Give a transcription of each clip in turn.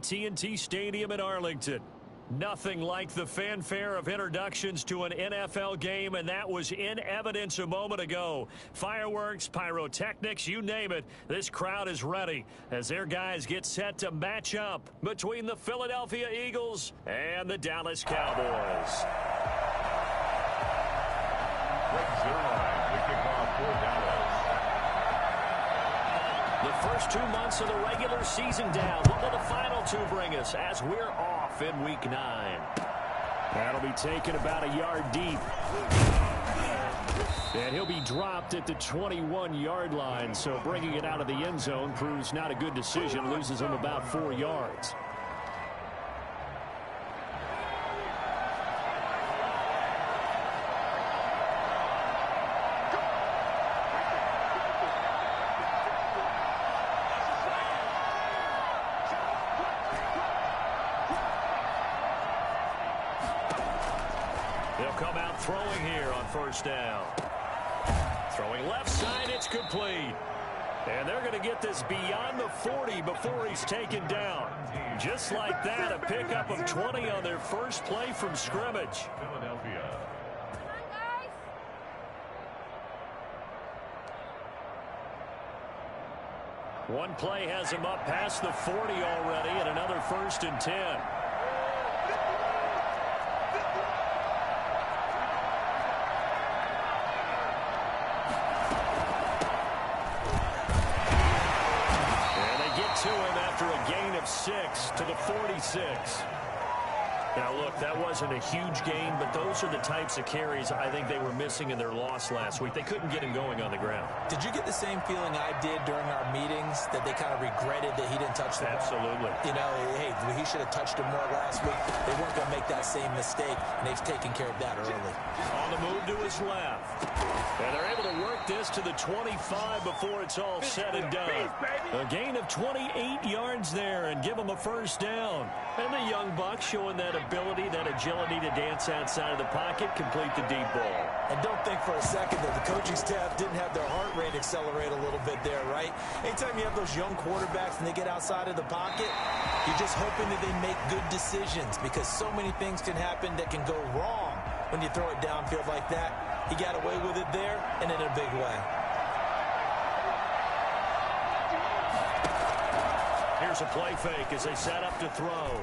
AT&T Stadium in Arlington. Nothing like the fanfare of introductions to an NFL game, and that was in evidence a moment ago. Fireworks, pyrotechnics, you name it. This crowd is ready as their guys get set to match up between the Philadelphia Eagles and the Dallas Cowboys. The first 2 months of the regular season down. What will the final two bring us as we're off in Week 9? That'll be taken about a yard deep. And he'll be dropped at the 21-yard line, so bringing it out of the end zone proves not a good decision. Loses him about 4 yards. Come out throwing here on first down. Throwing left side, it's complete. And they're going to get this beyond the 40 before he's taken down. Just like that, a pickup of 20 on their first play from scrimmage. Philadelphia. One play has him up past the 40 already, and another 1st and 10. To him after a gain of 6 to the 46. Now, look, that wasn't a huge gain, but those are the types of carries I think they were missing in their loss last week. They couldn't get him going on the ground. Did you get the same feeling I did during our meetings, that they kind of regretted that he didn't touch the ball? Absolutely. You know, hey, he should have touched him more last week. They weren't going to make that same mistake, and they've taken care of that early. On the move to his left. And they're able to work this to the 25 before it's all said and done. A gain of 28 yards there and give them a first down. And the young buck showing that ability, that agility to dance outside of the pocket, complete the deep ball. And don't think for a second that the coaching staff didn't have their heart rate accelerate a little bit there, right? Anytime you have those young quarterbacks and they get outside of the pocket, you're just hoping that they make good decisions, because so many things can happen that can go wrong when you throw it downfield like that. He got away with it there and in a big way. Here's a play fake as they set up to throw.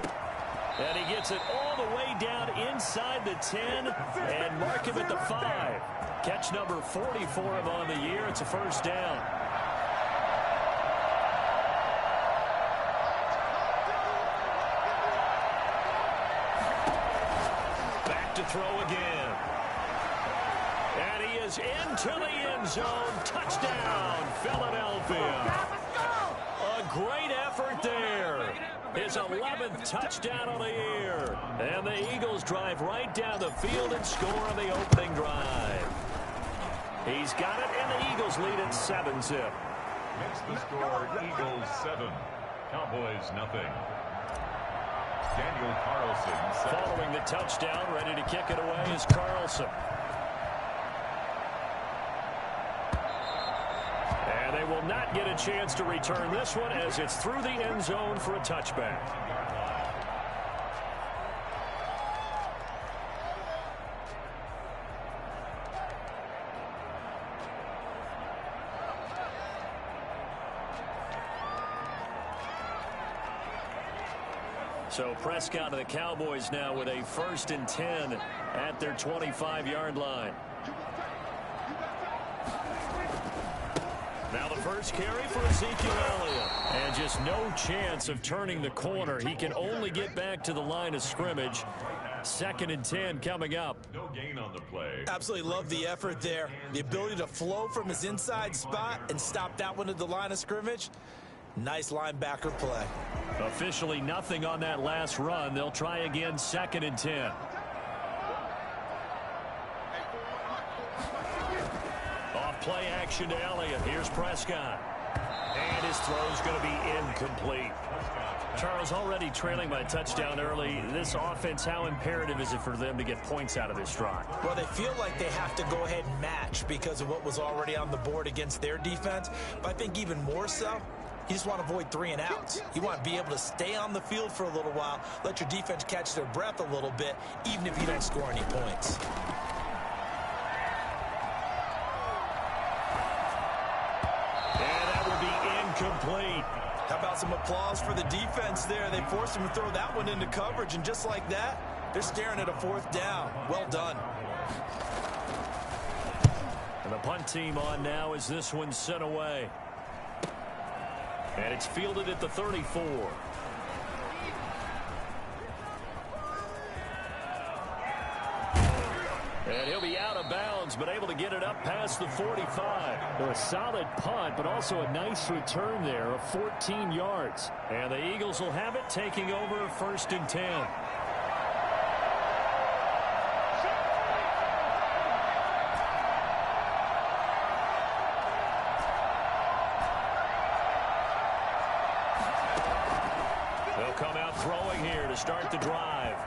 And he gets it all the way down inside the 10 and mark him at the 5. Catch number 40 for him on the year. It's a first down. Back to throw again. And he is into the end zone. Touchdown, Philadelphia. A great effort there. His 11th touchdown on the year. And the Eagles drive right down the field and score on the opening drive. He's got it, and the Eagles lead at 7-0. Makes the score Eagles 7, Cowboys nothing. Daniel Carlson. Following the touchdown, ready to kick it away is Carlson. And they will not get a chance to return this one as it's through the end zone for a touchback. So Prescott and the Cowboys now with a 1st and 10 at their 25-yard line. Now the first carry for Ezekiel Elliott. And just no chance of turning the corner. He can only get back to the line of scrimmage. 2nd and 10 coming up. No gain on the play. Absolutely love the effort there. The ability to flow from his inside spot and stop that one at the line of scrimmage. Nice linebacker play. Officially nothing on that last run. They'll try again, 2nd and 10. Off play action to Elliott. Here's Prescott. And his throw's going to be incomplete. Charles, already trailing by a touchdown early. This offense, how imperative is it for them to get points out of this drive? Well, they feel like they have to go ahead and match because of what was already on the board against their defense. But I think even more so, You just want to avoid 3 and outs. You want to be able to stay on the field for a little while, let your defense catch their breath a little bit, even if you don't score any points. And that would be incomplete. How about some applause for the defense there? They forced him to throw that one into coverage, and just like that, they're staring at a 4th down. Well done. And the punt team on now as this one's sent away. And it's fielded at the 34. And he'll be out of bounds, but able to get it up past the 45. A solid punt, but also a nice return there of 14 yards. And the Eagles will have it, taking over 1st and 10. They'll come out throwing here to start the drive.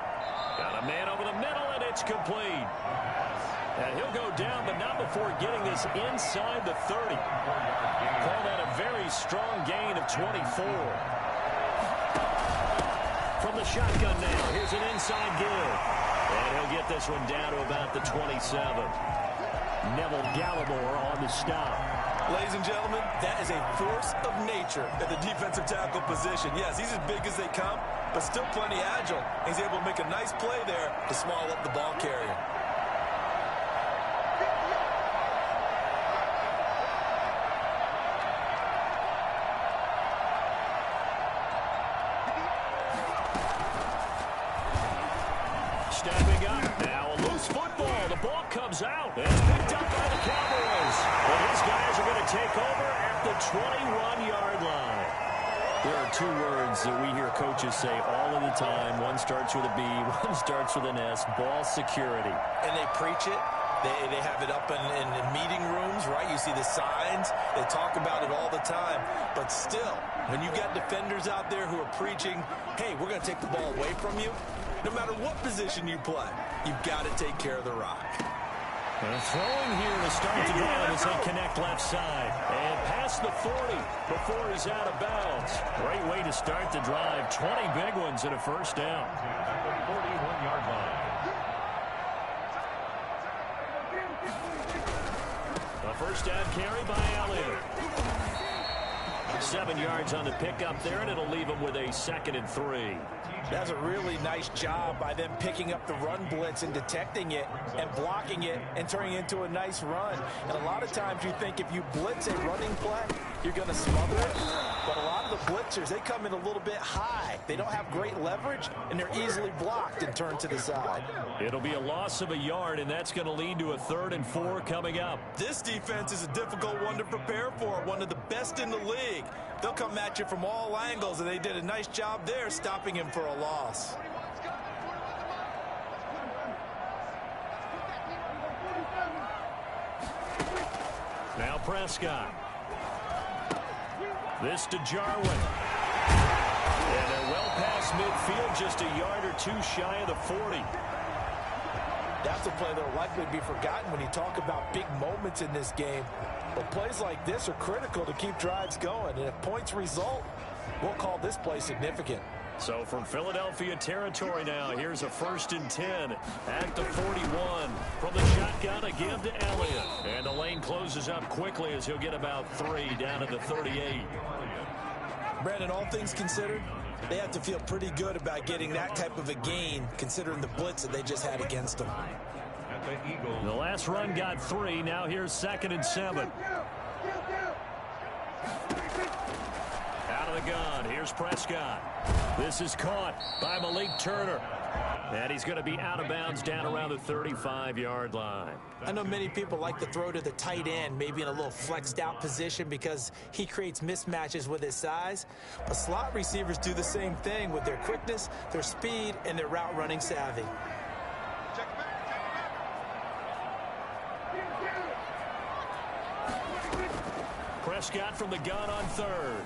Got a man over the middle, and it's complete. And he'll go down, but not before getting this inside the 30. Call that a very strong gain of 24. From the shotgun now, here's an inside give. And he'll get this one down to about the 27. Neville Gallimore on the stop. Ladies and gentlemen, that is a force of nature at the defensive tackle position. Yes, he's as big as they come, but still plenty agile. He's able to make a nice play there to small up the ball carrier. Stepping up now, a loose football. The ball comes out. It's picked up by the Cowboys. But his guys are going to take over at the 21-yard line. There are 2 words that we hear coaches say all of the time. One starts with a B, one starts with an S, ball security. And they preach it. They have it up in meeting rooms, right? You see the signs. They talk about it all the time. But still, when you got defenders out there who are preaching, hey, we're going to take the ball away from you, no matter what position you play, you've got to take care of the rock. And throwing here to start the drive as they connect left side. And past the 40 before he's out of bounds. Great way to start the drive. 20 big ones and a 1st down. 41-yard line. A 1st down carry by Elliott. 7 yards on the pickup there, and it'll leave him with a 2nd and 3. That's a really nice job by them picking up the run blitz and detecting it and blocking it and turning it into a nice run. And a lot of times you think if you blitz a running play, you're going to smother it. But a lot of the blitzers, they come in a little bit high. They don't have great leverage, and they're easily blocked and turned to the side. It'll be a loss of a yard, and that's going to lead to a 3rd and 4 coming up. This defense is a difficult one to prepare for, one of the best in the league. They'll come at you from all angles, and they did a nice job there stopping him for a loss. Now Prescott. This to Jarwin. And they're well past midfield, just a yard or 2 shy of the 40. That's a play that will likely be forgotten when you talk about big moments in this game. But plays like this are critical to keep drives going. And if points result, we'll call this play significant. So from Philadelphia territory now, here's a 1st and 10 at the 41. From the shotgun, a give to Elliott. And the lane closes up quickly as he'll get about 3 down to the 38. Brandon, all things considered, they have to feel pretty good about getting that type of a gain, considering the blitz that they just had against them. The last run got 3. Now here's 2nd and 7. Out of the gun. Here's Prescott. This is caught by Malik Turner. And he's going to be out of bounds down around the 35-yard line. I know many people like to throw to the tight end, maybe in a little flexed out position because he creates mismatches with his size. But slot receivers do the same thing with their quickness, their speed, and their route running savvy. Prescott from the gun on 3rd.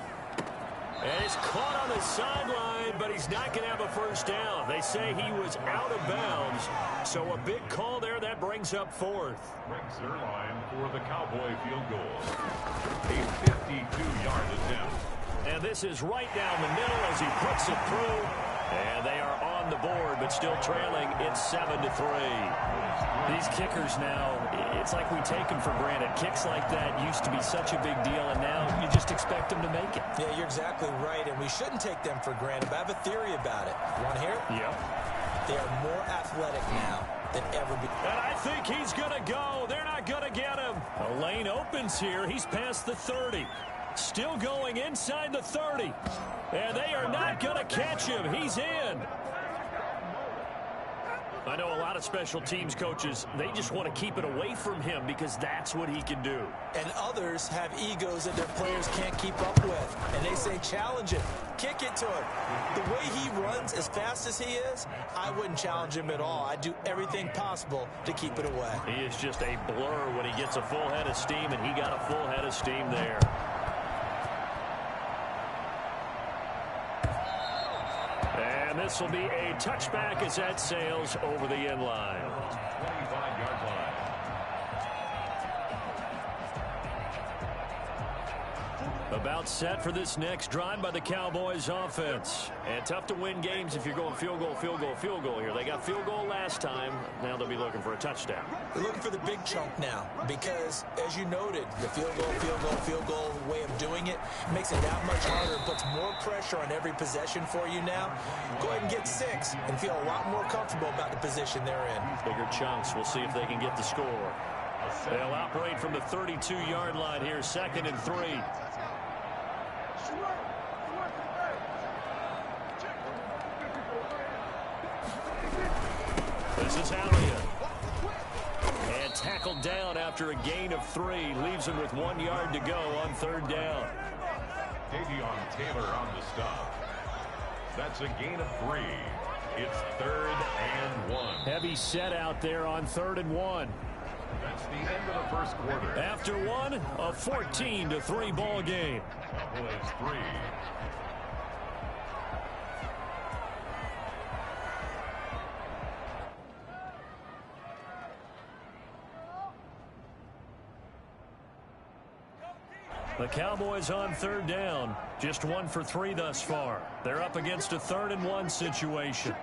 And it's caught on the sideline, but he's not going to have a 1st down. They say he was out of bounds. So a big call there. That brings up 4th. Brings their line for the Cowboy field goal. A 52-yard attempt. And this is right down the middle as he puts it through. And they are on the board, but still trailing. It's 7-3. These kickers now, it's like we take them for granted. Kicks like that used to be such a big deal, and now you just expect them to make it. Yeah, you're exactly right, and we shouldn't take them for granted. But I have a theory about it. You want to hear it? Yep. They are more athletic now than ever before. And I think he's going to go. They're not going to get him. A lane opens here. He's past the 30. Still going inside the 30. And they are not going to catch him. He's in. I know a lot of special teams coaches, they just want to keep it away from him because that's what he can do. And others have egos that their players can't keep up with. And they say, challenge him. Kick it to him. The way he runs as fast as he is, I wouldn't challenge him at all. I'd do everything possible to keep it away. He is just a blur when he gets a full head of steam, and he got a full head of steam there. And this will be a touchback as that sails over the end line. 25-yard line. About set for this next drive by the Cowboys offense. And tough to win games if you're going field goal, field goal, field goal here. They got field goal last time. Now they'll be looking for a touchdown. They're looking for the big chunk now because, as you noted, the field goal way of doing it makes it that much harder, puts more pressure on every possession for you now. Go ahead and get 6 and feel a lot more comfortable about the position they're in. Bigger chunks. We'll see if they can get the score. They'll operate from the 32-yard line here, 2nd and 3. This is Elliott. And tackled down after a gain of 3. Leaves him with 1 yard to go on 3rd down. Davion Taylor on the stop. That's a gain of 3. It's 3rd and 1. Heavy set out there on 3rd and 1. That's the end of the first quarter. After one, a 14-3 ball game. Cowboys 3. The Cowboys on 3rd down. Just 1 for 3 thus far. They're up against a 3rd and 1 situation.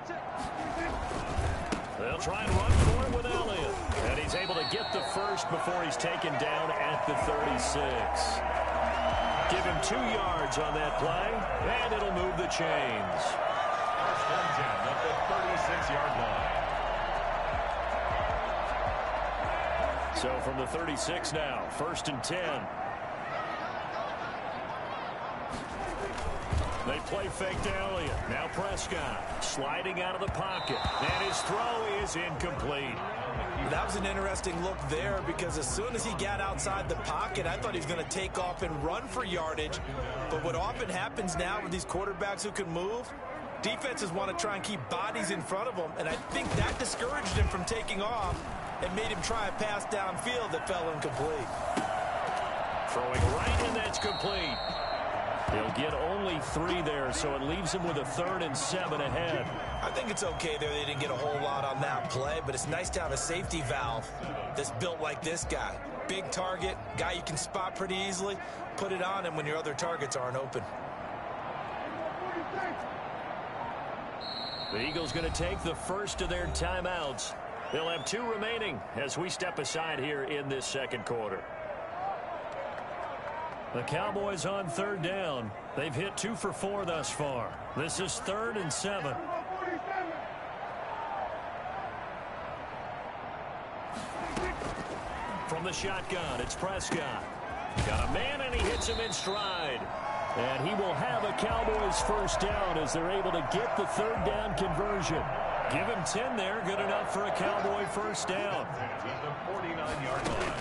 They'll try and run for it with Elliott. And he's able to get the first before he's taken down at the 36. Give him 2 yards on that play, and it'll move the chains. First and 10 at the 36-yard line. So from the 36 now, 1st and 10. They play fake to Elliott. Now Prescott sliding out of the pocket. And his throw is incomplete. That was an interesting look there because as soon as he got outside the pocket, I thought he was going to take off and run for yardage. But what often happens now with these quarterbacks who can move, defenses want to try and keep bodies in front of them. And I think that discouraged him from taking off and made him try a pass downfield that fell incomplete. Throwing right, and that's complete. He'll get only 3 there, so it leaves him with a 3rd and 7 ahead. I think it's okay there. They didn't get a whole lot on that play, but it's nice to have a safety valve that's built like this guy. Big target, guy you can spot pretty easily. Put it on him when your other targets aren't open. The Eagles going to take the first of their timeouts. They'll have 2 remaining as we step aside here in this 2nd quarter. The Cowboys on 3rd down. They've hit 2 for 4 thus far. This is 3rd and 7. From the shotgun, it's Prescott. Got a man, and he hits him in stride. And he will have a Cowboys first down as they're able to get the 3rd down conversion. Give him 10 there, good enough for a Cowboy first down. At the 49-yard line.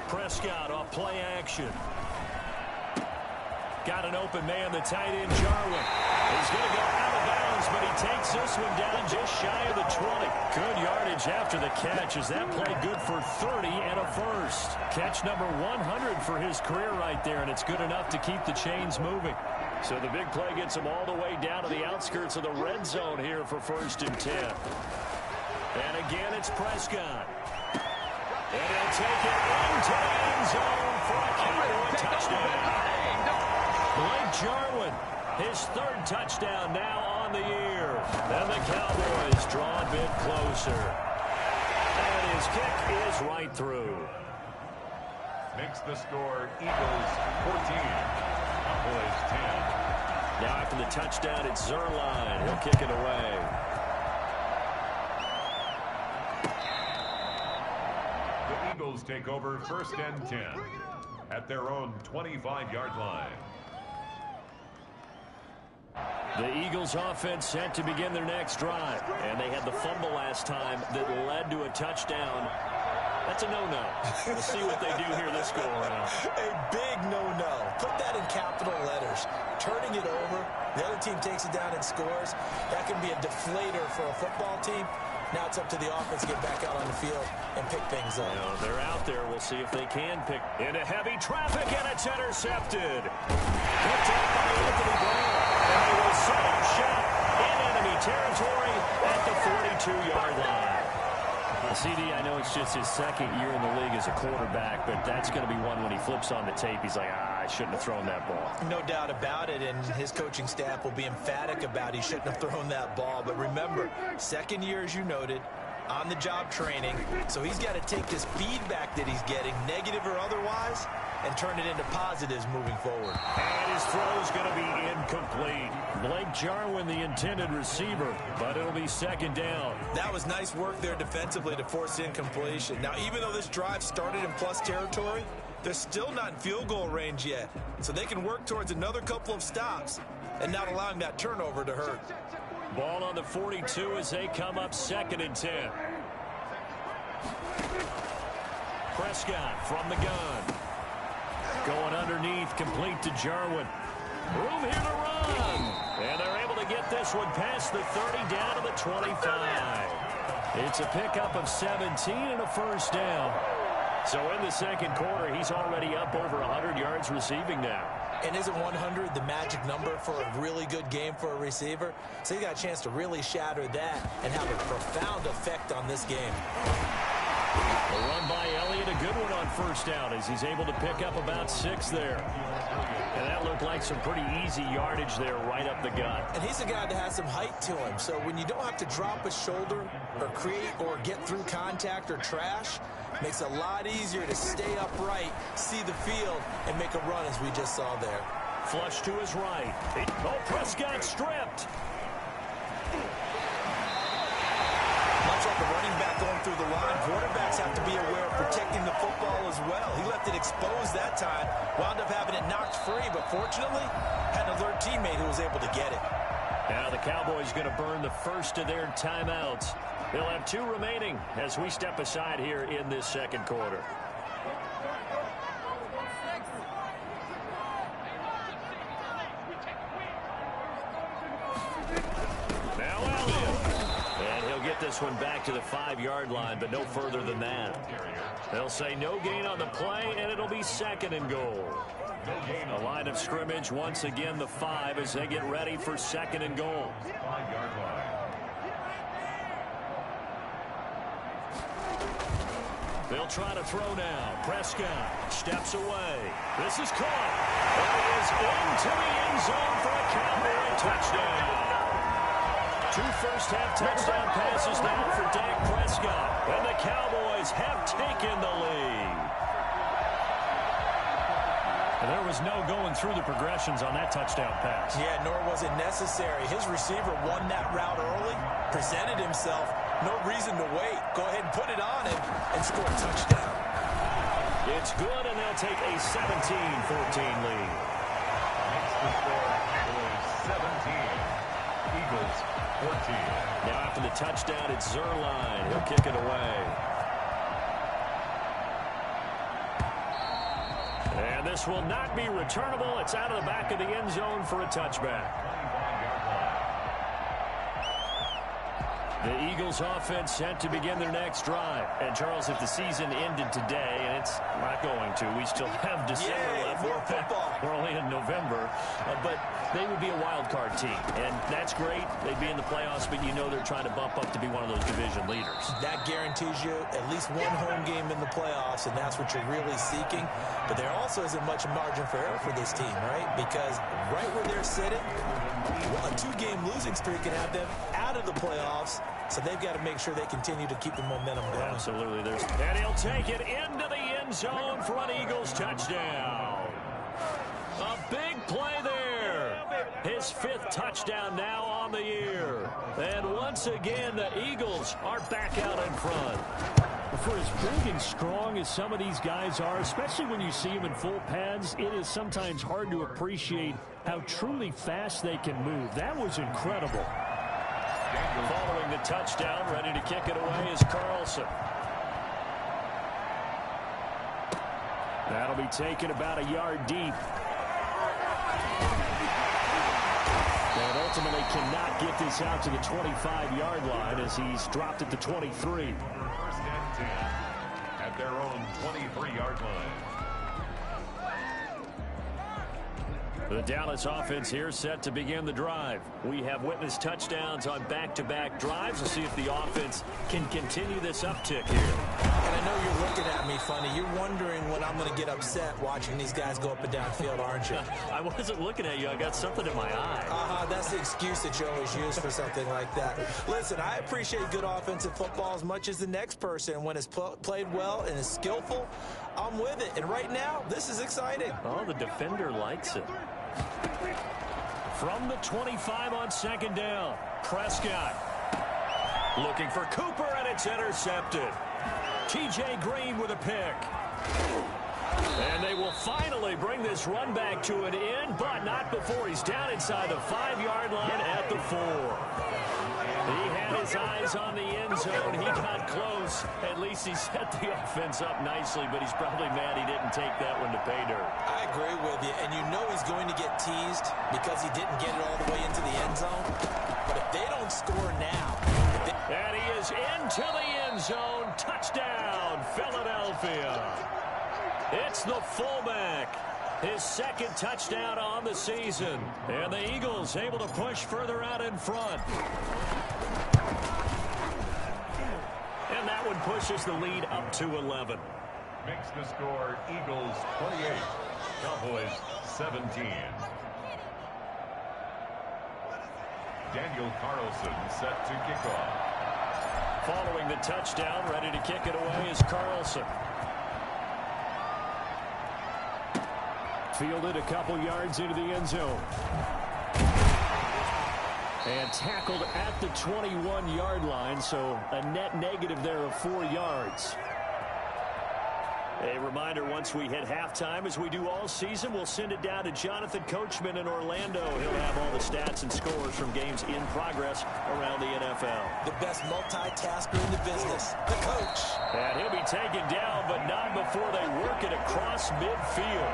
Prescott off play action. Got an open man, the tight end, Jarwin. He's going to go out of bounds, but he takes this one down just shy of the 20. Good yardage after the catch as that play good for 30 and a first. Catch number 100 for his career right there, and it's good enough to keep the chains moving. So the big play gets him all the way down to the outskirts of the red zone here for 1st and 10. And again, it's Prescott. And he'll take it into the end zone for a Cowboy touchdown. Blake Jarwin, his third touchdown now on the year. And the Cowboys draw a bit closer. And his kick is right through. Makes the score Eagles 14, Cowboys 10. Now after the touchdown, it's Zerline. He'll kick it away. The Eagles take over 1st and 10 at their own 25-yard line. The Eagles offense set to begin their next drive. And they had the fumble last time that led to a touchdown. That's a no-no. We'll see what they do here this go-around. A big no-no. Put that in capital letters. Turning it over, the other team takes it down and scores. That can be a deflator for a football team. Now it's up to the offense to get back out on the field and pick things up. They're out there. We'll see if they can pick. Into heavy traffic, and it's intercepted. Picked up by Anthony Brown. And they will set up shop in enemy territory at the 42-yard line. CD, I know it's just his second year in the league as a quarterback, but that's going to be one when he flips on the tape. He's like, I shouldn't have thrown that ball. No doubt about it, and his coaching staff will be emphatic about he shouldn't have thrown that ball. But remember, second year, as you noted, on-the-job training, so he's got to take this feedback that he's getting, negative or otherwise, and turn it into positives moving forward. And his throw is going to be incomplete. Blake Jarwin, the intended receiver, but it'll be second down. That was nice work there defensively to force incompletion. Now, even though this drive started in plus territory, they're still not in field goal range yet, so they can work towards another couple of stops and not allowing that turnover to hurt. Ball on the 42 as they come up 2nd and 10. Prescott from the gun. Going underneath, complete to Jarwin. Room here to run. And they're able to get this one past the 30 down to the 25. It's a pickup of 17 and a first down. So in the second quarter, he's already up over 100 yards receiving now. And isn't 100 the magic number for a really good game for a receiver? So he got a chance to really shatter that and have a profound effect on this game. A run by Elliott, a good one on first down as he's able to pick up about 6 there. And that looked like some pretty easy yardage there right up the gut. And he's a guy that has some height to him. So when you don't have to drop a shoulder or create or get through contact or trash, makes it a lot easier to stay upright, see the field, and make a run as we just saw there. Flush to his right. Oh, Prescott stripped. Much like a running back going through the line, quarterbacks have to be aware of protecting the football as well. He left it exposed that time, wound up having it knocked free, but fortunately, had an alert teammate who was able to get it. Now the Cowboys going to burn the first of their timeouts. They'll have 2 remaining as we step aside here in this second quarter. Now Elliott. And he'll get this one back to the 5-yard line, but no further than that. They'll say no gain on the play, and it'll be 2nd and goal. A line of scrimmage once again the 5 as they get ready for 2nd and goal. 5-yard line. They'll try to throw now. Prescott steps away. This is caught. And it is into the end zone for a Cowboy touchdown. 2 first-half touchdown passes now for Dak Prescott. And the Cowboys have taken the lead. And there was no going through the progressions on that touchdown pass. Yeah, nor was it necessary. His receiver won that route early, presented himself. No reason to wait. Go ahead and put it on him and score a touchdown. It's good, and they'll take a 17-14 lead. Makes the score Eagles 17, Eagles 14. Now after the touchdown, it's Zerline. He'll kick it away. And this will not be returnable. It's out of the back of the end zone for a touchback. The Eagles offense set to begin their next drive. And, Charles, if the season ended today, and it's not going to, we still have December left. More football. We're only in November. But they would be a wild card team. And that's great. They'd be in the playoffs, but you know they're trying to bump up to be one of those division leaders. That guarantees you at least one home game in the playoffs, and that's what you're really seeking. But there also isn't much margin for error for this team, right? Because right where they're sitting, a 2-game losing streak can have them out of the playoffs. So they've got to make sure they continue to keep the momentum going. Absolutely. And he'll take it into the end zone for an Eagles touchdown. A big play there. His 5th touchdown now on the year. And once again, the Eagles are back out in front. For as big and strong as some of these guys are, especially when you see them in full pads, it is sometimes hard to appreciate how truly fast they can move. That was incredible. Following the touchdown, ready to kick it away is Carlson. That'll be taken about a yard deep. And ultimately cannot get this out to the 25-yard line as he's dropped at the 23. First and 10 at their own 23-yard line. The Dallas offense here set to begin the drive. We have witnessed touchdowns on back-to-back drives. We'll see if the offense can continue this uptick here. And I know you're looking at me funny. You're wondering when I'm going to get upset watching these guys go up and down field, aren't you? I wasn't looking at you. I got something in my eye. That's the excuse that you always use for something like that. Listen, I appreciate good offensive football as much as the next person. When it's played well and is skillful, I'm with it. And right now, this is exciting. Oh, the defender likes it. From the 25 on second down, Prescott looking for Cooper, and it's intercepted. T.J. Green with a pick. And they will finally bring this run back to an end, but not before he's down inside the 5-yard line at the 4. He had his eyes on the end zone. He got close. At least he set the offense up nicely, but he's probably mad he didn't take that one to pay dirt. I agree with you, and you know he's going to get teased because he didn't get it all the way into the end zone. But if they don't score now... And he is into the end zone. Touchdown, Philadelphia. It's the fullback. His 2nd touchdown on the season. And the Eagles able to push further out in front. And that one pushes the lead up to 11. Makes the score Eagles 28, Cowboys 17. Daniel Carlson set to kick off. Following the touchdown, ready to kick it away is Carlson. Fielded a couple yards into the end zone. And tackled at the 21-yard line, so a net negative there of 4 yards. A reminder, once we hit halftime, as we do all season, we'll send it down to Jonathan Coachman in Orlando. He'll have all the stats and scores from games in progress around the NFL. The best multitasker in the business, the coach. And he'll be taken down, but not before they work it across midfield.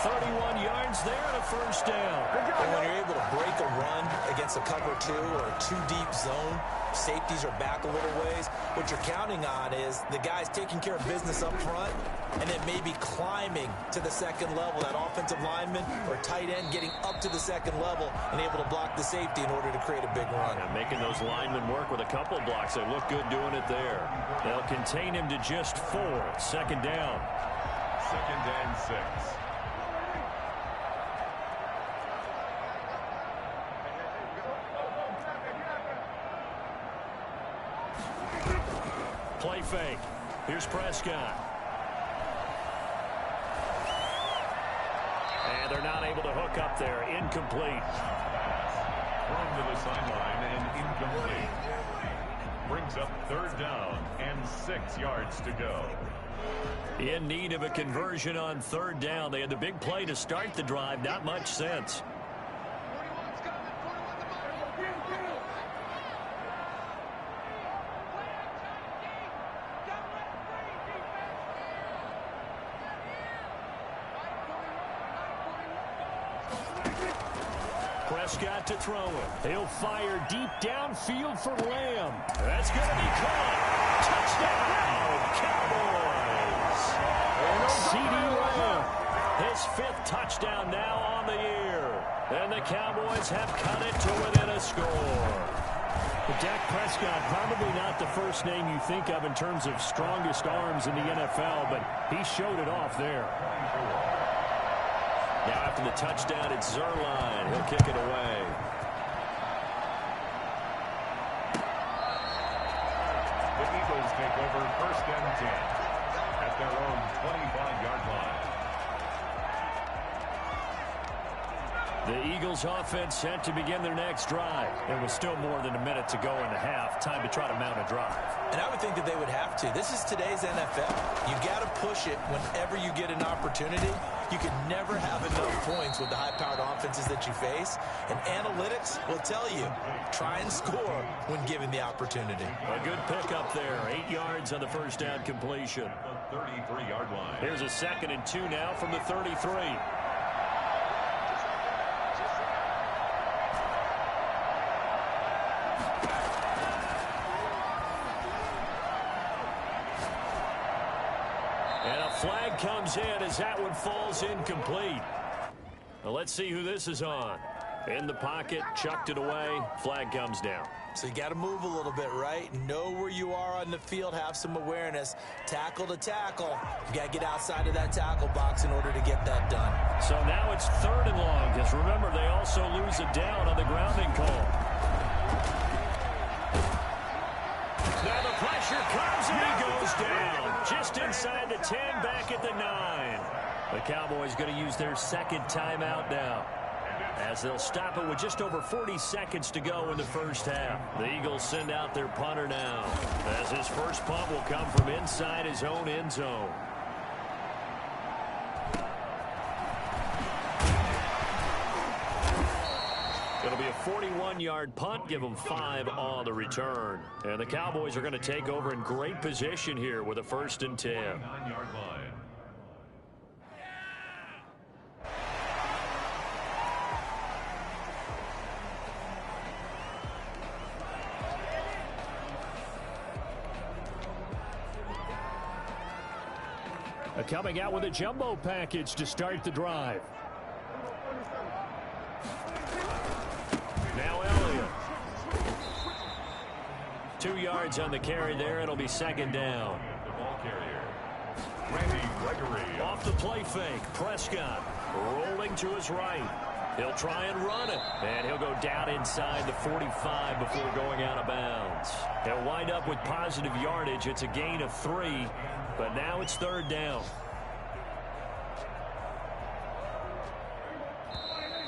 31 yards there and a first down. And when you're able to break a run against a cover 2 or a 2-deep zone, safeties are back a little ways. What you're counting on is the guys taking care of business up front and then maybe climbing to the second level. That offensive lineman or tight end getting up to the second level and able to block the safety in order to create a big run. And making those linemen work with a couple of blocks. They look good doing it there. They'll contain him to just 4. Second down. 2nd and 6. Play fake. Here's Prescott. And they're not able to hook up there. Incomplete. Thrown to the sideline and incomplete. Brings up 3rd down and 6 yards to go. In need of a conversion on 3rd down. They had the big play to start the drive. Not much sense. Prescott to throw it. He'll fire deep downfield for Lamb. That's going to be caught. Touchdown, Cowboys. CeeDee Lamb, his 5th touchdown now on the year. And the Cowboys have cut it to within a score. But Dak Prescott, probably not the first name you think of in terms of strongest arms in the NFL, but he showed it off there. Now after the touchdown, it's Zerline. He'll kick it away. The Eagles take over 1st and 10 at their own 25-yard line. The Eagles offense set to begin their next drive. There was still more than a minute to go in the half. Time to try to mount a drive. And I would think that they would have to. This is today's NFL. You got to push it whenever you get an opportunity. You can never have enough points with the high-powered offenses that you face. And analytics will tell you, try and score when given the opportunity. A good pickup there. 8 yards on the first down completion. The 33-yard line. Here's a 2nd and 2 now from the 33. Flag comes in as that one falls incomplete. Well, let's see who this is on. In the pocket, chucked it away, flag comes down. So you got to move a little bit, right? Know where you are on the field, have some awareness. Tackle to tackle. You got to get outside of that tackle box in order to get that done. So now it's 3rd and long, because remember, they also lose it down on the grounding call. Now the pressure comes and he goes down. Just inside the 10, back at the 9. The Cowboys going to use their 2nd timeout now, as they'll stop it with just over 40 seconds to go in the first half. The Eagles send out their punter now, as his first punt will come from inside his own end zone. It'll be a 41-yard punt, give them 5 on the return. And the Cowboys are going to take over in great position here with a 1st and 10. 9-yard line. Coming out with a jumbo package to start the drive. Now Elliott. 2 yards on the carry there. It'll be 2nd down. The ball carrier, Randy Gregory. Off the play fake. Prescott rolling to his right. He'll try and run it. And he'll go down inside the 45 before going out of bounds. He'll wind up with positive yardage. It's a gain of 3. But now it's 3rd down.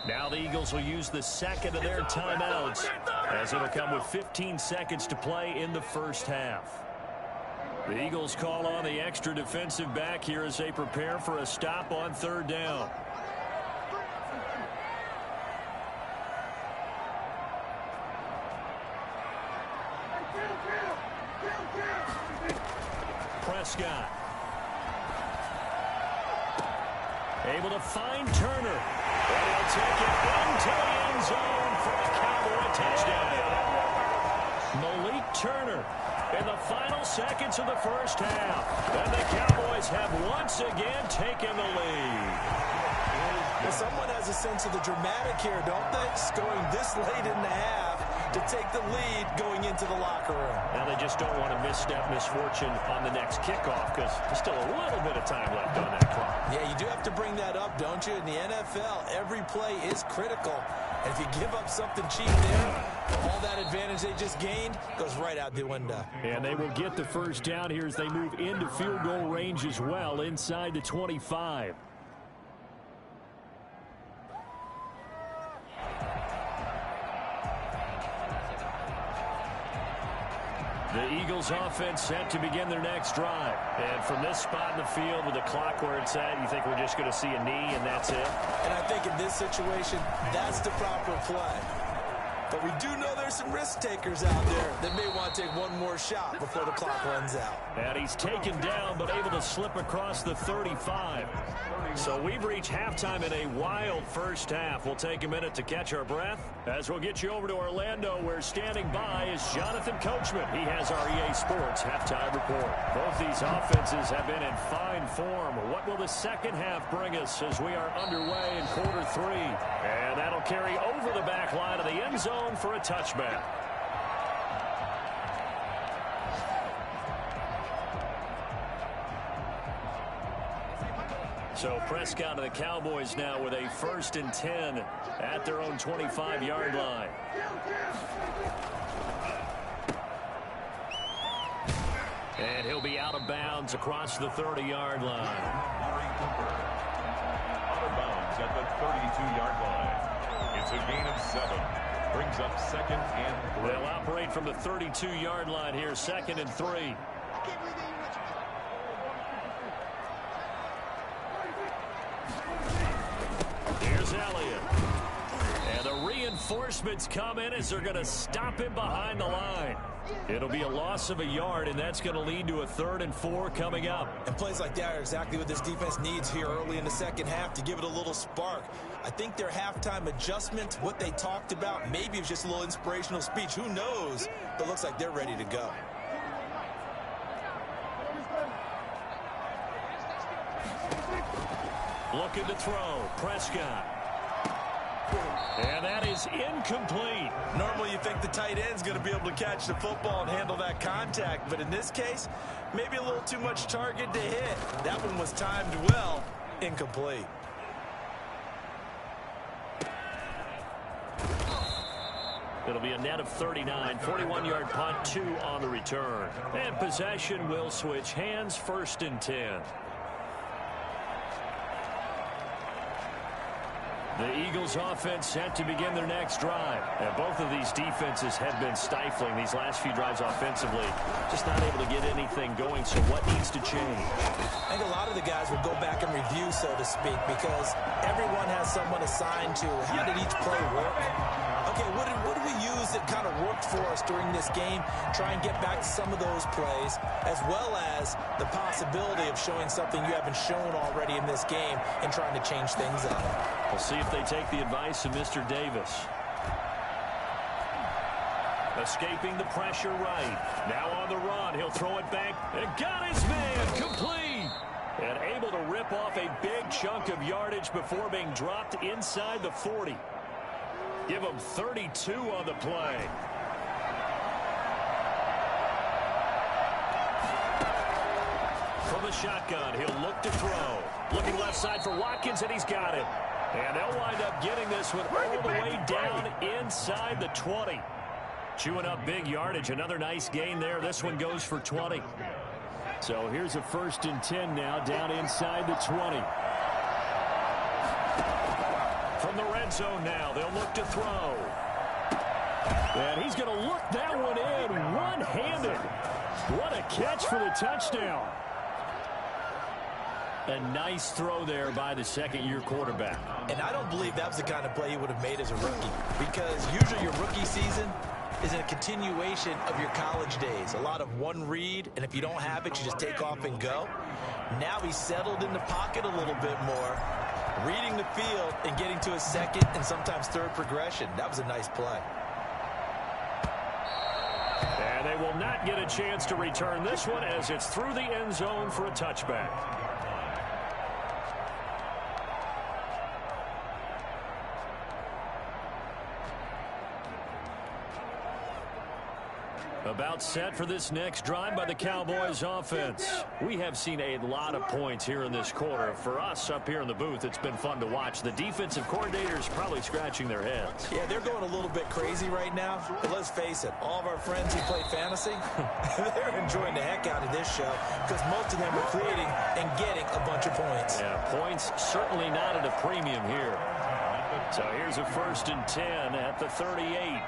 Now the Eagles will use the 2nd of their timeouts, as it'll come with 15 seconds to play in the first half. The Eagles call on the extra defensive back here as they prepare for a stop on 3rd down. Prescott. Able to find Turner. And he'll take it into the end zone for a Cowboy touchdown. Malik Turner in the final seconds of the first half. And the Cowboys have once again taken the lead. Well, someone has a sense of the dramatic here, don't they? Scoring this late in the half to take the lead going into the locker room. Now they just don't want to misstep misfortune on the next kickoff, because there's still a little bit of time left on that clock. Yeah, you do have to bring that up, don't you? In the NFL, every play is critical. And if you give up something cheap there, all that advantage they just gained goes right out the window. And they will get the first down here as they move into field goal range as well, inside the 25. The Eagles offense set to begin their next drive. And from this spot in the field with the clock where it's at, you think we're just going to see a knee and that's it? And I think in this situation, that's the proper play. But we do know there's some risk takers out there that may want to take one more shot before the clock runs out. And he's taken down but able to slip across the 35. So we've reached halftime in a wild first half. We'll take a minute to catch our breath as we'll get you over to Orlando, where standing by is Jonathan Coachman. He has our EA Sports halftime report. Both these offenses have been in fine form. What will the second half bring us as we are underway in quarter 3? And that'll carry over the back line of the end zone for a touchback. So Prescott and the Cowboys now with a 1st and 10 at their own 25-yard line. And he'll be out of bounds across the 30-yard line. Out of bounds at the 32-yard line. It's a gain of 7. Brings up 2nd and 3. They'll operate from the 32-yard line here, 2nd and 3. Here's Elliott. And the reinforcements come in as they're going to stop him behind the line. It'll be a loss of a yard, and that's going to lead to a 3rd and 4 coming up. And plays like that are exactly what this defense needs here early in the second half to give it a little spark. I think their halftime adjustment, what they talked about, maybe it was just a little inspirational speech. Who knows? But it looks like they're ready to go. Looking to throw. Prescott. And that is incomplete. Normally you think the tight end's going to be able to catch the football and handle that contact. But in this case, maybe a little too much target to hit. That one was timed well. Incomplete. It'll be a net of 39. 41-yard punt, 2 on the return. And possession will switch hands, 1st and 10. The Eagles offense set to begin their next drive. And both of these defenses have been stifling these last few drives offensively. Just not able to get anything going, so what needs to change? I think a lot of the guys will go back and review, so to speak, because everyone has someone assigned to how did each play work. Okay, what do we use that kind of worked for us during this game? Try and get back to some of those plays, as well as the possibility of showing something you haven't shown already in this game and trying to change things up. We'll see if they take the advice of Mr. Davis. Escaping the pressure right. Now on the run. He'll throw it back. And got his man. Complete. And able to rip off a big chunk of yardage before being dropped inside the 40. Give him 32 on the play. From the shotgun, he'll look to throw. Looking left side for Watkins, and he's got it. And they'll wind up getting this one all the way down inside the 20. Chewing up big yardage. Another nice gain there. This one goes for 20. So here's a 1st and 10 now down inside the 20. From the red zone now, they'll look to throw. And he's going to look that one in one-handed. What a catch for the touchdown. A nice throw there by the second-year quarterback. And I don't believe that was the kind of play he would have made as a rookie, because usually your rookie season is a continuation of your college days. A lot of one read, and if you don't have it, you just take off and go. Now he's settled in the pocket a little bit more, reading the field and getting to a second and sometimes third progression. That was a nice play. And they will not get a chance to return this one as it's through the end zone for a touchback. About set for this next drive by the Cowboys offense. We have seen a lot of points here in this quarter. For us up here in the booth, it's been fun to watch. The defensive coordinators probably scratching their heads. Yeah, they're going a little bit crazy right now. But let's face it, all of our friends who play fantasy, they're enjoying the heck out of this show because most of them are creating and getting a bunch of points. Yeah, points certainly not at a premium here. So here's a 1st and 10 at the 38.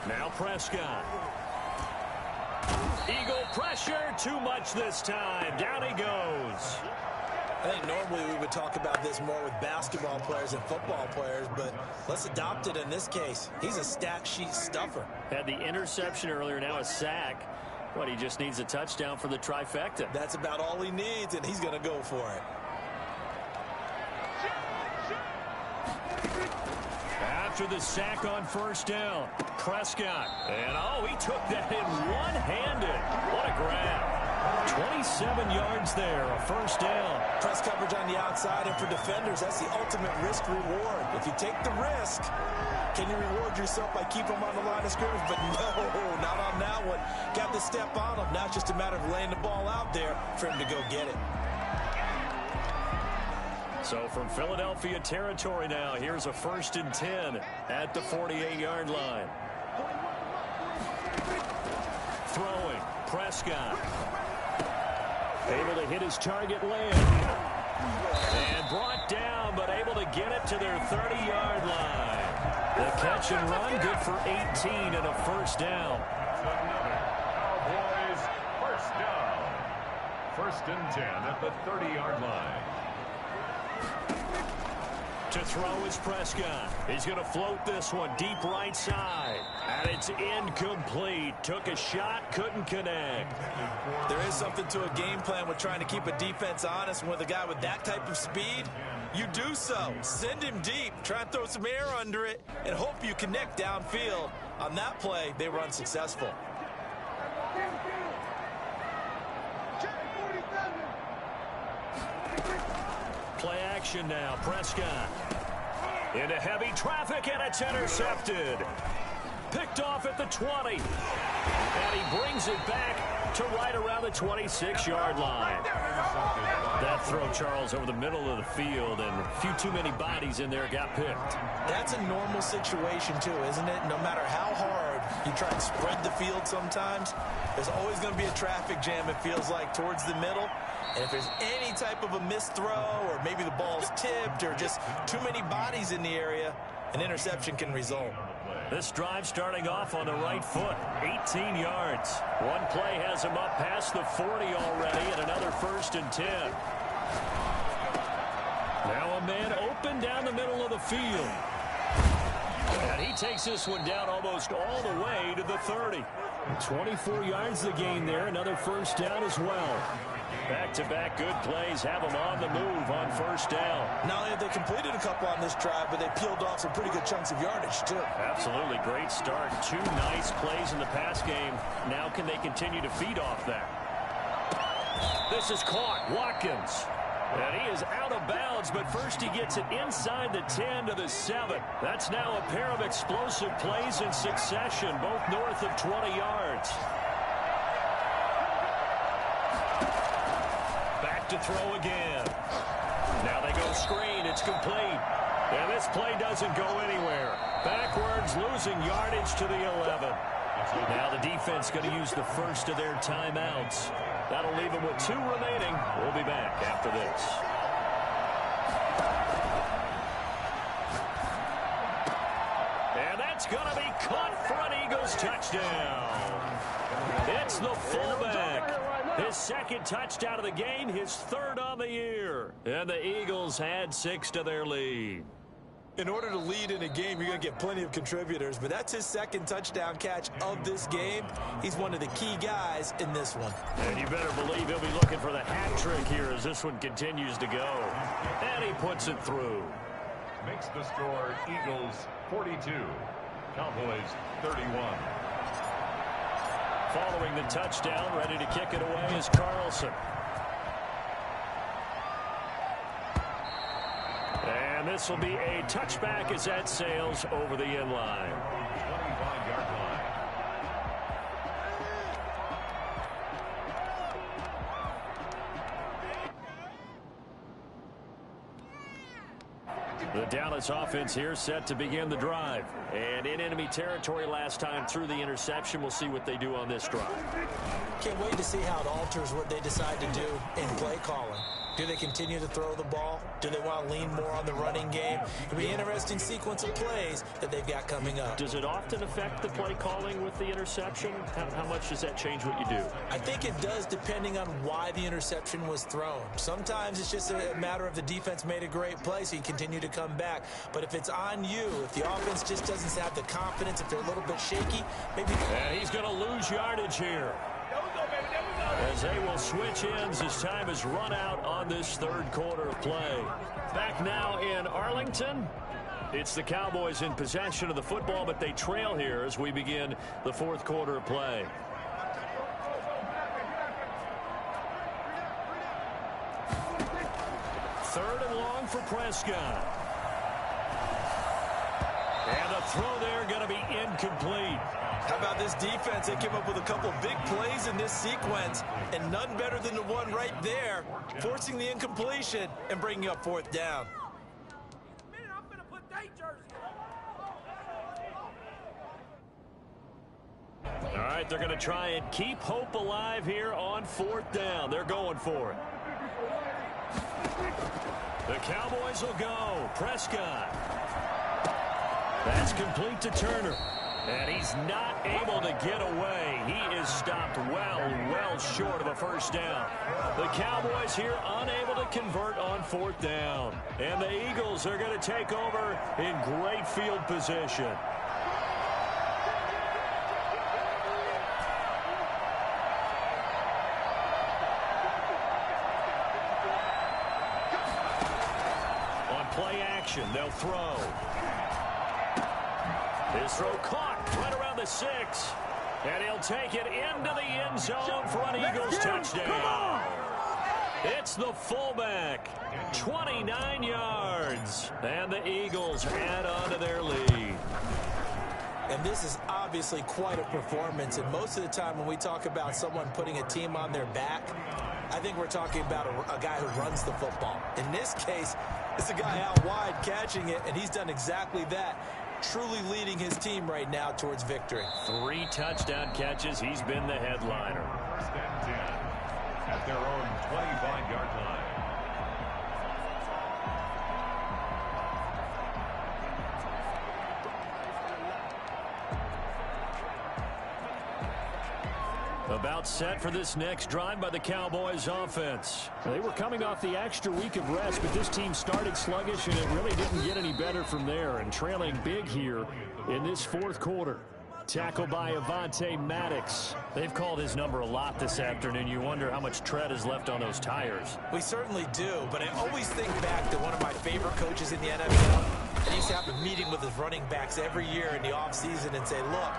Now Prescott. Eagle pressure, too much this time. Down he goes. I think normally we would talk about this more with basketball players and football players, but let's adopt it in this case. He's a stat sheet stuffer. Had the interception earlier, now a sack. But he just needs a touchdown for the trifecta. That's about all he needs, and he's going to go for it. After the sack on first down, Prescott. And, oh, he took that in one-handed. What a grab. 27 yards there, a first down. Press coverage on the outside, and for defenders, that's the ultimate risk reward. If you take the risk, can you reward yourself by keeping them on the line of scrimmage? But no, not on that one. Got the step on him. Now it's just a matter of laying the ball out there for him to go get it. So from Philadelphia territory now, here's a 1st and 10 at the 48-yard line. Throwing, Prescott. Able to hit his target land. And brought down, but able to get it to their 30-yard line. The catch and run, good for 18 and a first down. Cowboys first down. 1st and 10 at the 30-yard line. To throw is Prescott. He's going to float this one deep right side. And it's incomplete. Took a shot, couldn't connect. There is something to a game plan with trying to keep a defense honest. With a guy with that type of speed, you do so. Send him deep. Try and throw some air under it and hope you connect downfield. On that play, they were unsuccessful. Play action now. Prescott into heavy traffic, and it's intercepted. Picked off at the 20. And he brings it back to right around the 26-yard line. That throw, Charles, over the middle of the field, and a few too many bodies in there got picked. That's a normal situation, too, isn't it? No matter how hard you try and spread the field sometimes, there's always going to be a traffic jam, it feels like, towards the middle. And if there's any type of a missed throw, or maybe the ball's tipped, or just too many bodies in the area, an interception can result. This drive starting off on the right foot, 18 yards. One play has him up past the 40 already, and another 1st and 10. Now a man open down the middle of the field. And he takes this one down almost all the way to the 30. 24 yards the gain there, another first down as well. Back-to-back good plays have them on the move on first down. Not only have they completed a couple on this drive, but they peeled off some pretty good chunks of yardage, too. Absolutely great start. 2 nice plays in the pass game. Now can they continue to feed off that? This is caught. Watkins. And he is out of bounds, but first he gets it inside the 10 to the 7. That's now a pair of explosive plays in succession, both north of 20 yards. To throw again. Now they go screen. It's complete. And this play doesn't go anywhere. Backwards, losing yardage to the 11. Now the defense going to use the first of their timeouts. That'll leave them with 2 remaining. We'll be back after this. And that's going to be caught for an Eagles touchdown. It's the fullback. His 2nd touchdown of the game, his 3rd on the year. And the Eagles add 6 to their lead. In order to lead in a game, you're going to get plenty of contributors, but that's his 2nd touchdown catch of this game. He's one of the key guys in this one. And you better believe he'll be looking for the hat trick here as this one continues to go. And he puts it through. Makes the score Eagles 42, Cowboys 31. Following the touchdown, ready to kick it away is Carlson. And this will be a touchback as that sails over the end line. 25-yard line. The Dallas offense here set to begin the drive. And in enemy territory last time through the interception. We'll see what they do on this drive. Can't wait to see how it alters what they decide to do in play calling. Do they continue to throw the ball? Do they want to lean more on the running game? It'll be an interesting sequence of plays that they've got coming up. Does it often affect the play calling with the interception? How much does that change what you do? I think it does, depending on why the interception was thrown. Sometimes it's just a matter of the defense made a great play, so you continue to come back. But if it's on you, if the offense just doesn't have the confidence, if they're a little bit shaky, maybe... And he's going to lose yardage here, as they will switch ends as time is run out on this third quarter of play. Back now in Arlington. It's the Cowboys in possession of the football, but they trail here as we begin the fourth quarter of play. Third and long for Prescott. And the throw there going to be incomplete. How about this defense? They came up with a couple big plays in this sequence, and none better than the one right there, forcing the incompletion and bringing up fourth down. All right, they're going to try and keep hope alive here on fourth down. They're going for it. The Cowboys will go. Prescott. That's complete to Turner. And he's not able to get away. He is stopped well short of a first down. The Cowboys here unable to convert on fourth down. And the Eagles are going to take over in great field position. On play action, they'll throw. His throw caught right around the 6. And he'll take it into the end zone for an Eagles touchdown. It's the fullback. 29 yards. And the Eagles add on to their lead. And this is obviously quite a performance. And most of the time when we talk about someone putting a team on their back, I think we're talking about a guy who runs the football. In this case, it's a guy out wide catching it, and he's done exactly that. Truly leading his team right now towards victory. 3 touchdown catches. He's been the headliner. First and 10 at their own 25-yard line. About set for this next drive by the Cowboys offense. They were coming off the extra week of rest, but this team started sluggish, and it really didn't get any better from there. And trailing big here in this fourth quarter. Tackled by Avonte Maddox. They've called his number a lot this afternoon. You wonder how much tread is left on those tires. We certainly do, but I always think back to one of my favorite coaches in the NFL. He used to have a meeting with his running backs every year in the offseason and say, look,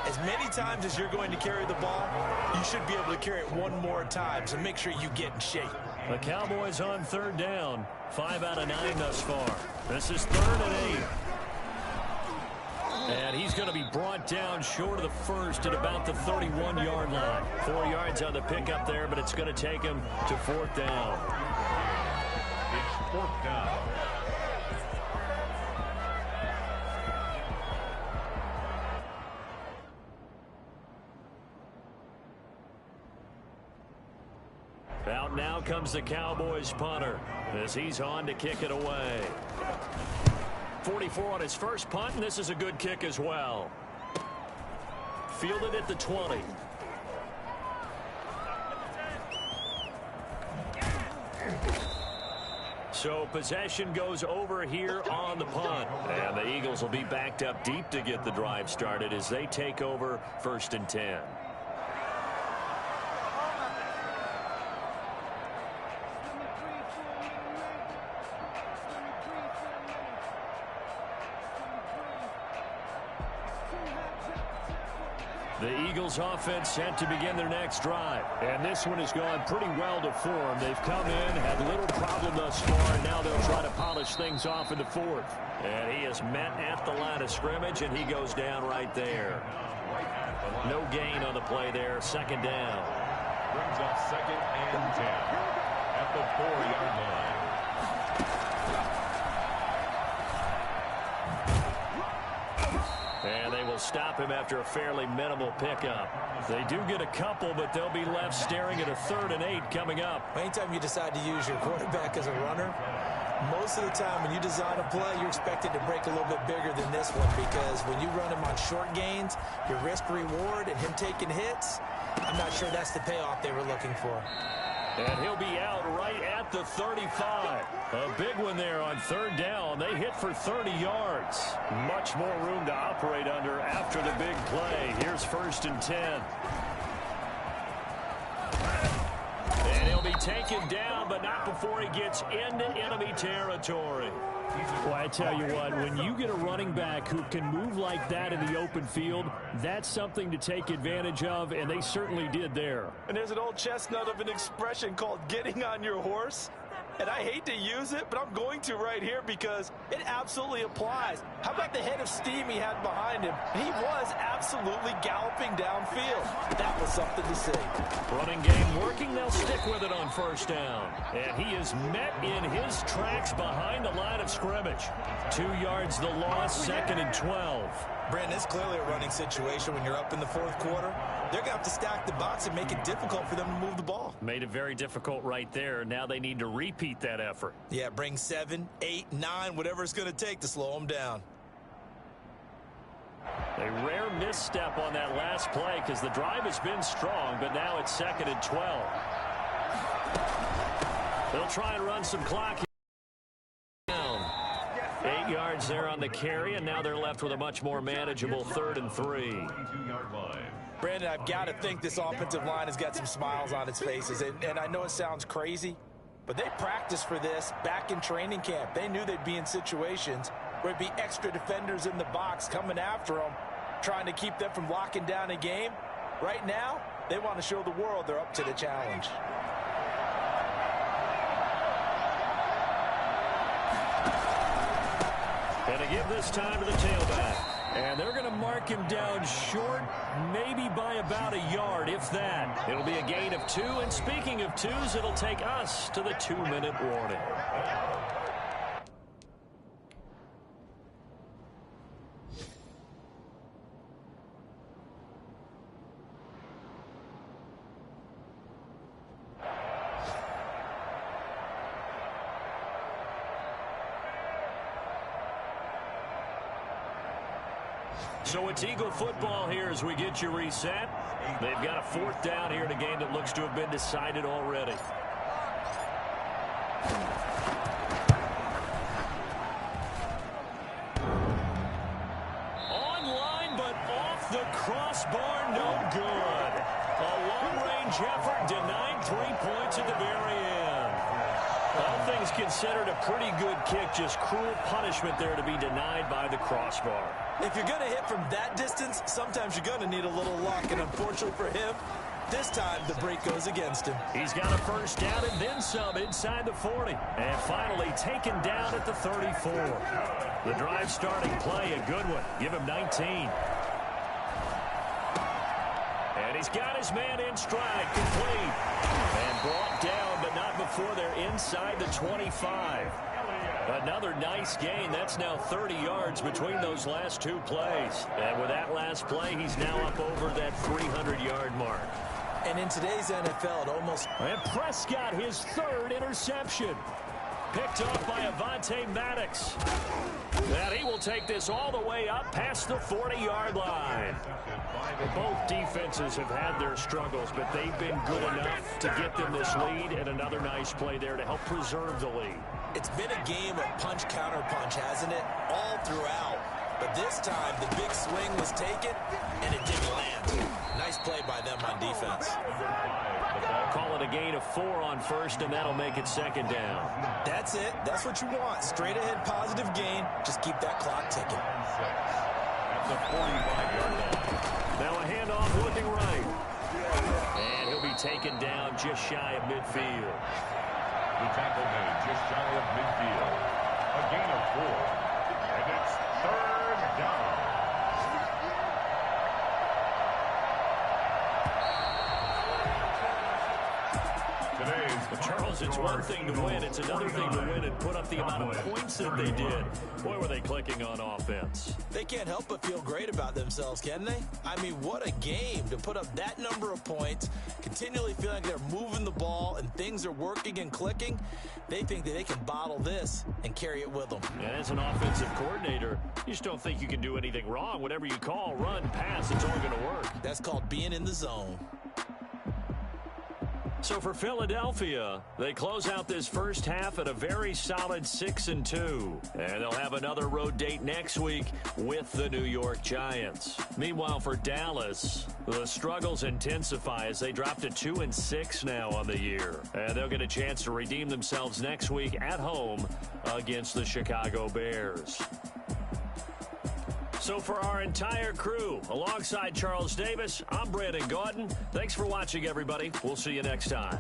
as many times as you're going to carry the ball, you should be able to carry it one more time, so make sure you get in shape. The Cowboys on third down. 5 out of 9 thus far. This is 3rd and 8. And he's going to be brought down short of the first at about the 31-yard line. 4 yards on the pickup there, but it's going to take him to fourth down. It's fourth down. Out now comes the Cowboys punter as he's on to kick it away. 44 on his first punt, and this is a good kick as well. Fielded at the 20. So possession goes over here on the punt. And the Eagles will be backed up deep to get the drive started as they take over 1st and 10. The Eagles offense set to begin their next drive. And this one has gone pretty well to form. They've come in, had little problem thus far, and now they'll try to polish things off in the 4th. And he is met at the line of scrimmage, and he goes down right there. No gain on the play there. 2nd down. Brings up 2nd and 10 at the 4-yard line. And they will stop him after a fairly minimal pickup. They do get a couple, but they'll be left staring at a 3rd and 8 coming up. Anytime you decide to use your quarterback as a runner, most of the time when you design a play, you're expected to break a little bit bigger than this one, because when you run him on short gains, your risk-reward and him taking hits, I'm not sure that's the payoff they were looking for. And he'll be out right at the 35. A big one there on 3rd down. They hit for 30 yards. Much more room to operate under after the big play. Here's 1st and 10. And he'll be taken down, but not before he gets into enemy territory. Well, I tell you what, when you get a running back who can move like that in the open field, that's something to take advantage of, and they certainly did there. And there's an old chestnut of an expression called getting on your horse. And I hate to use it, but I'm going to right here because it absolutely applies. How about the head of steam he had behind him? He was absolutely galloping downfield. That was something to see. Running game working. They'll stick with it on 1st down. And he is met in his tracks behind the line of scrimmage. 2 yards the loss, 2nd and 12. Brandon, it's clearly a running situation when you're up in the 4th quarter. They're going to have to stack the box and make it difficult for them to move the ball. Made it very difficult right there. Now they need to repeat that effort. Yeah, bring 7, 8, 9, whatever it's going to take to slow them down. A rare misstep on that last play because the drive has been strong, but now it's 2nd and 12. They'll try and run some clock. 8 yards there on the carry, and now they're left with a much more manageable 3rd and 3. Brandon, I've got to think this offensive line has got some smiles on its faces. And I know it sounds crazy, but they practiced for this back in training camp. They knew they'd be in situations where it'd be extra defenders in the box coming after them, trying to keep them from locking down a game. Right now, they want to show the world they're up to the challenge. And to give this time to the tailback. And they're going to mark him down short, maybe by about a yard, if that. It'll be a gain of 2. And speaking of 2s, it'll take us to the 2-minute warning. So it's Eagle football here as we get you reset. They've got a 4th down here in a game that looks to have been decided already. Online, but off the crossbar, no good. A long-range effort denied 3 points at the very end. All things considered, a pretty good kick, just cruel punishment there to be denied by the crossbar. If you're going to hit from that distance, sometimes you're going to need a little luck, and unfortunately for him, this time the break goes against him. He's got a 1st down and then some inside the 40. And finally taken down at the 34. The drive starting play, a good one. Give him 19. And he's got his man in stride, complete. And brought down, but not before they're inside the 25. Another nice gain. That's now 30 yards between those last 2 plays. And with that last play, he's now up over that 300-yard mark. And in today's NFL, it almost... And Prescott, his 3rd interception. Picked off by Avonte Maddox. And he will take this all the way up past the 40-yard line. Both defenses have had their struggles, but they've been good enough to get them this lead, and another nice play there to help preserve the lead. It's been a game of punch-counter-punch, hasn't it? All throughout. But this time, the big swing was taken, and it didn't land. Nice play by them on defense. Call it a gain of 4 on 1st, and that'll make it 2nd down. That's it. That's what you want. Straight ahead positive gain. Just keep that clock ticking. At the 45-yard line. Now a handoff looking right. And he'll be taken down just shy of midfield. The tackle made just shy of midfield. A gain of 4. And it's 3rd down. Charles knows it's one thing to win. It's another thing to win and put up the amount of points that they did. Boy, were they clicking on offense. They can't help but feel great about themselves, can they? I mean, what a game to put up that number of points, continually feeling like they're moving the ball and things are working and clicking. They think that they can bottle this and carry it with them. And as an offensive coordinator, you just don't think you can do anything wrong. Whatever you call, run, pass, it's all going to work. That's called being in the zone. So for Philadelphia, they close out this first half at a very solid 6-2. And they'll have another road date next week with the New York Giants. Meanwhile, for Dallas, the struggles intensify as they drop to 2-6 now on the year. And they'll get a chance to redeem themselves next week at home against the Chicago Bears. So for our entire crew, alongside Charles Davis, I'm Brandon Gaudin. Thanks for watching, everybody. We'll see you next time.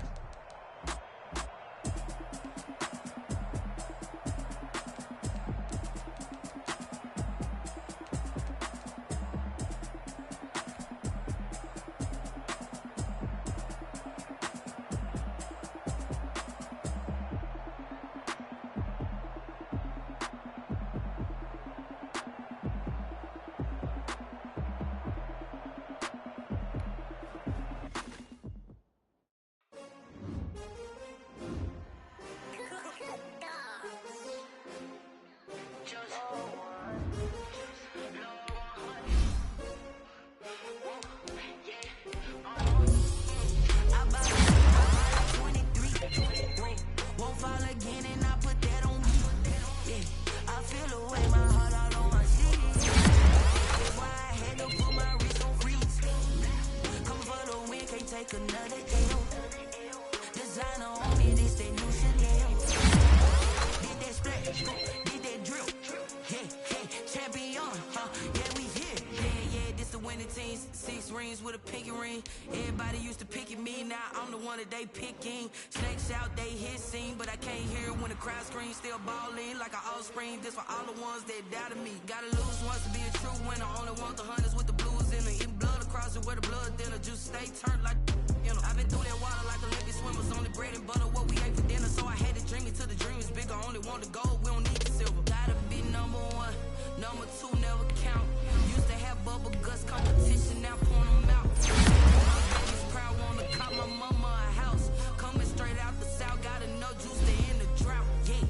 Everybody used to pick at me, now I'm the one that they picking. Snakes out, they hissing, but I can't hear when the crowd screams. Still balling like an offspring. This for all the ones that doubted me. Gotta lose once to be a true winner. Only want the hunters with the blues in it. Eating blood across it where the blood thinner. Just stay turned like I've been through that water like Olympic swimmers. Only bread and butter, what we ate for dinner. So I had to dream it till the dream is bigger. Only want the gold, we don't need the silver. Gotta be number one, number two never count. Used to have bubble guts competition, now point them out. My baby's proud, wanna cop my mama a house. Coming straight out the south, gotta know juice to end the drought. Yeah,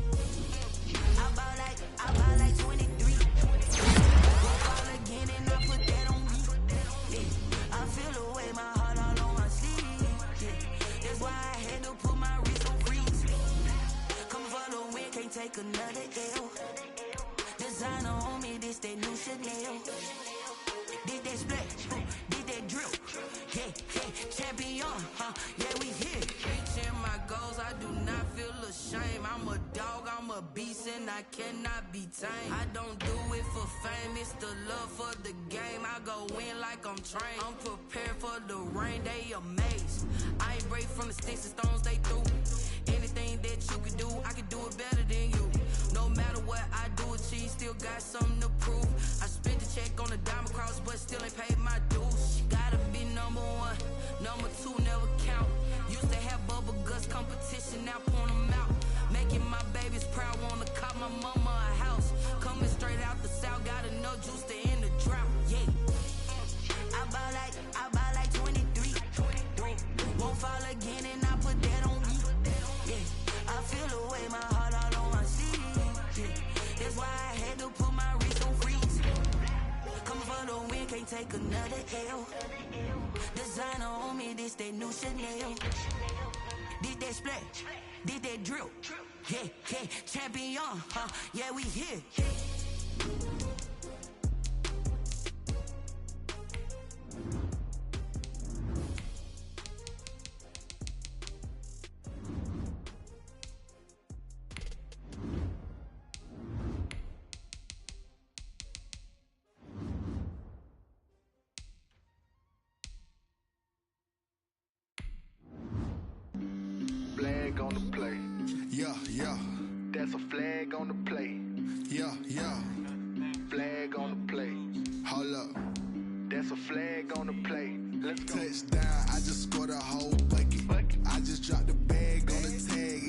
I bought like 23. Won't fall again and I put that on me. Yeah, I feel the way, my heart all on my sleeve. Yeah, that's why I had to put my wrist on freeze. Coming for the win, can't take another L. Designer on me, this that new Chanel. Did that splash, did that drill. Yeah, champion, yeah, we here. Reaching my goals, I do not feel ashamed. I'm a dog, I'm a beast, and I cannot be tamed. I don't do it for fame, it's the love for the game. I go in like I'm trained. I'm prepared for the rain, they amazed. I ain't break from the sticks and stones they threw. Anything that you can do, I can do it better than you. No matter what I do, achieve, still got something to prove. I spent the check on the diamond cross, but still ain't paid my dues. Gotta be number one, number two never count. Used to have bubble guts competition, now point them out. Making my babies proud, wanna cop my mama a house. Coming straight out the south, gotta know juice to end the drought. Yeah, I bought like 23. Won't fall again and I put that on me. Yeah, I feel the way, my heart all on my sleeve. Yeah, that's why I had to put my wrist on freeze. Coming for the win, can't take another L. Designer on me, this that new Chanel. Did that splash, did that drill. Yeah, champion, yeah, we here. Flag on the play. Yeah. That's a flag on the play. Yeah. Flag on the play. Hold up. That's a flag on the play. Let's go. Touchdown, I just scored a whole bucket. I just dropped the bag on the tag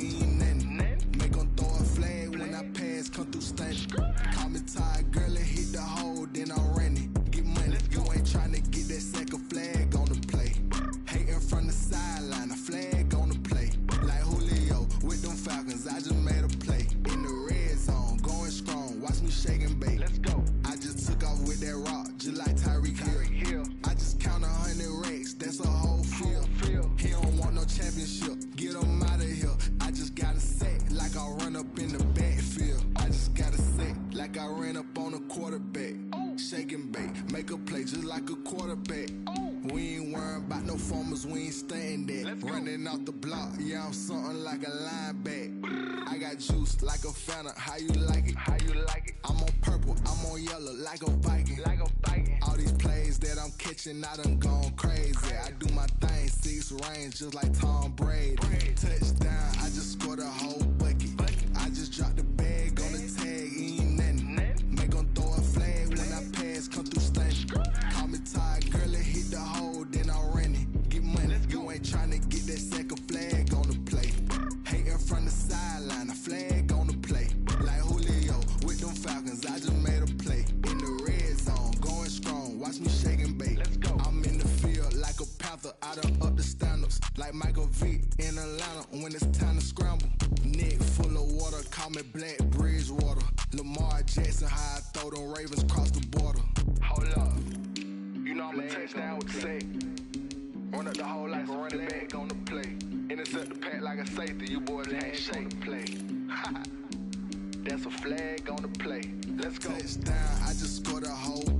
shake and bake. Make a play just like a quarterback. We ain't worrying about no formers, we ain't staying there. Running off the block, yeah, I'm something like a linebacker. I got juice like a Fanta, how you like it? How you like it? I'm on purple, I'm on yellow like a Viking. Like a Viking. All these plays that I'm catching, I done gone crazy. I do my thing, 6 range just like Tom Brady. Touchdown, I just scored a whole bucket. I just dropped the bag on the tag, ain't nothing. Make 'em throw a flag when I pass, come through stunning. Call me tired, girl, it hit the hole, then I ran it. Get money, you ain't tryna get that second flag on the play. Hating from the sideline, a flag on the play. Like Julio with them Falcons, I just made a play. In the red zone, going strong, watch me shake and bake. I'm in the field like a panther, I done up the stand-ups. Like Michael Vick in Atlanta when it's time to scramble. Neck full of water, call me Black Bridgewater. Lamar Jackson, how I throw them Ravens across the border. Hold up. You know I'm a touchdown with the sack. Run up the whole like a running back on the play. Intercept the pack like a safety. You boys ain't shake the play. That's a flag on the play. Let's go. Touchdown, I just scored a whole